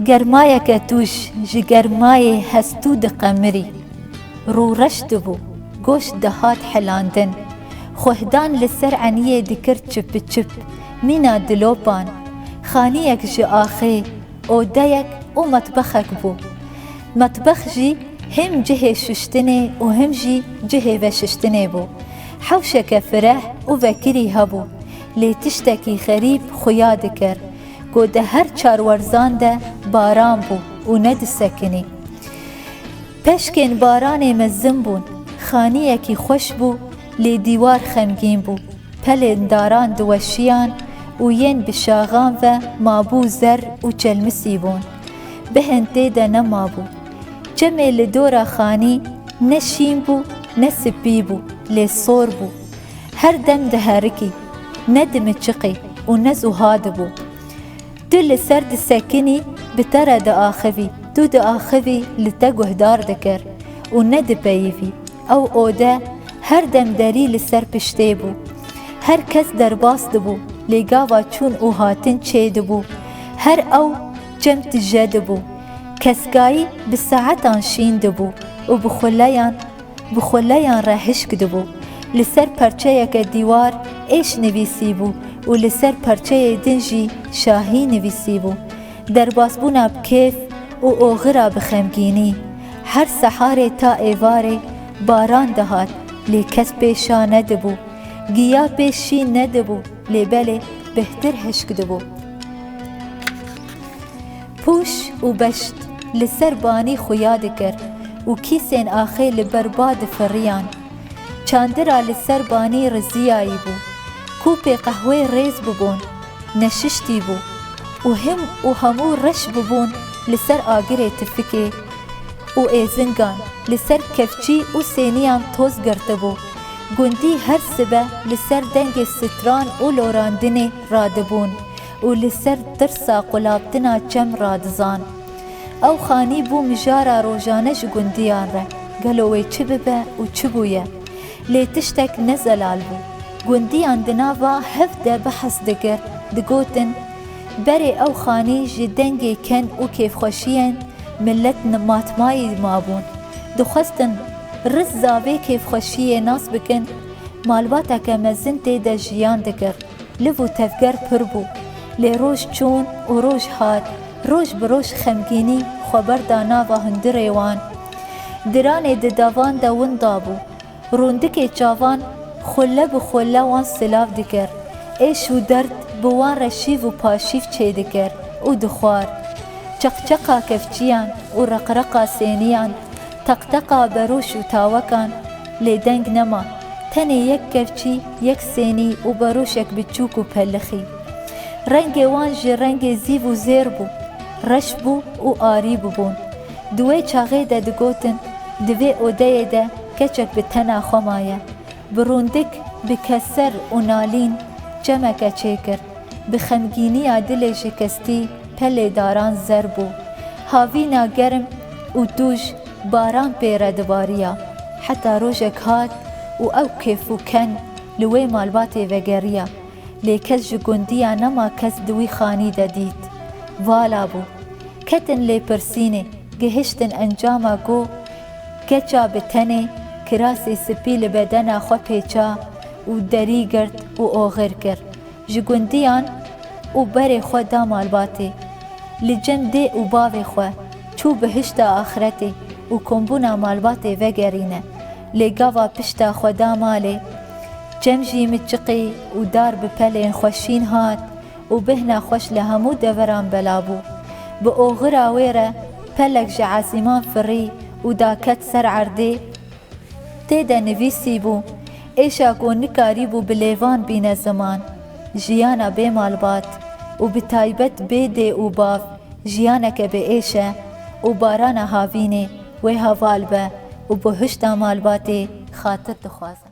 گرمایەکە توش ji germayê hestû diqemirî. Rûreş dibû, goş dihat helandin. Xwehdan li ser eniyê dikir çipçip, mîna dilopan. Xaniyek ji axê, odeyek û metbexek bû. Metbex jî hem cihê şiştinê û hem jî cihê veşiştinê bû. Hewşeke fireh û vekirî hebû. Lê tiştekî xerîb xuya dikir. Ku di her çarwerzan de baran bû û nedisekinî. Peşkên baranê mezin bûn, xaniyekî xweş bû, lê dîwar xemgîn bû. Pelên daran diweşiyan û yên bi şaxan ve mabû zer û çelmisî bûn. Bihên tê de nemabû. Cemê li dora xanî ne şîn bû ne spî bû, lê sor bû. Her dem diherikî, ne dimiçiqî û ne zûha dibû. Tu li ser disekinî, bi te re diaxivî. Tu diaxivî li te guhdar dikir û ne dipeyivî. Ew ode her dem derî li ser piştê bû. Her kes derbas dibû, lê gava çûn û hatin çê dibû. Her ew cem tije dibû. Keskayî bi saetan şîn dibû û bi xuleyan re hişk dibû. Li ser perçeyeke dîwar êş nivîsî bû û li ser perçeyê din jî şahî nivîsî bû. Derbasbûna bi kêf û oxira bi xemgînî. Her seharê ta êvarê baran dihat, lê kes pêşa nedibû. Giya pê şîn nedibû, lê belê bihtir hişk dibû. Pûş û beşt li ser banî xuya dikir û kîsên axê li ber ba difiriyan. Çandira li ser banî riziyayî bû. Kûpê qehwê rêz bibûn, neşiştî bû û hemû reş bibûn li ser agirê tifikê û êzingan. Li ser kefçî û sêniyan toz girtibû. Gundî her sibe li ser dengê stran û lorandinê radibûn û li ser tirsa qulabtina çem radizan. Ew xanî bû mijara rojane ji gundiyan re. Gelo wê çi bibe û çi bûye? Lê tiştek ne zelal bû. Gundiyan di nava hev de behs dikir, digotin berê ew xanî ji dengê ken û kêfxweşiyên millet matmayî mabûn. Dixwestin riz zavê kêfxweşiyê nas bikin, malbateke mezin tê de jiyan dikir. Liv û tevger pir bû. Lê roj çûn û roj hat, roj bi roj xemgînî xweber da nava hundirê wan. Diranê di davan de winda bû. Rûndikê çavan xulle bi xulle wan silav dikir. Êş û derd bi wan re şîv û paşîv çê dikir û dixwar. Çeqçeqa kefçiyan û reqreqa sêniyan, teqteqa beroş û tawekan, lê deng nema. Tenê yek kefçî, yek sênî û beroşek biçûk û pellixî. Rengê wan ji rengê zîv û zêr bû. Reş bû û arî bibûn. Di wê çaxê de digotin, di vê odeyê de keçek bi tena xwe maye. Bi rûndik, bi keser û nalîn cemeke çêkir. Bi xemgîniya dilê şikestî pelê daran zer bû. Havîna germ û tûj baran pê re dibariya. Heta rojek hat û ew kêf û ken li wê malbatê vegeriya. Lê kes ji gundiya nema kes di wî xanî de dît. Vala bû. Ketin lê pirsînê, gihiştin encama got, keça bi tenê, kirasê spî li bedena xwe pêça û derî girt û oxir kir. Ji gundiyan û berê xwe da malbatê. Li cem dê û bavê xwe çû bihişta axretê û kombûna malbatê vegerîne. Lê gava pişta xwe da malê. Cem jî miçiqî û dar bi pelên xweşîn hat û bihna xweş li hemû deveran bela bû. Bi oxira wê re pelek ji esîman firî û da ket ser erdê. Tê de nivîsî bû, êşa ku nikarî bû bi lêvan bîne ziman. Jiyana bê malbat û bi taybet bê dê û bav, jiyaneke biêş e û barana havînê wê heval be û bi hişta malbatê xatir dixwaze.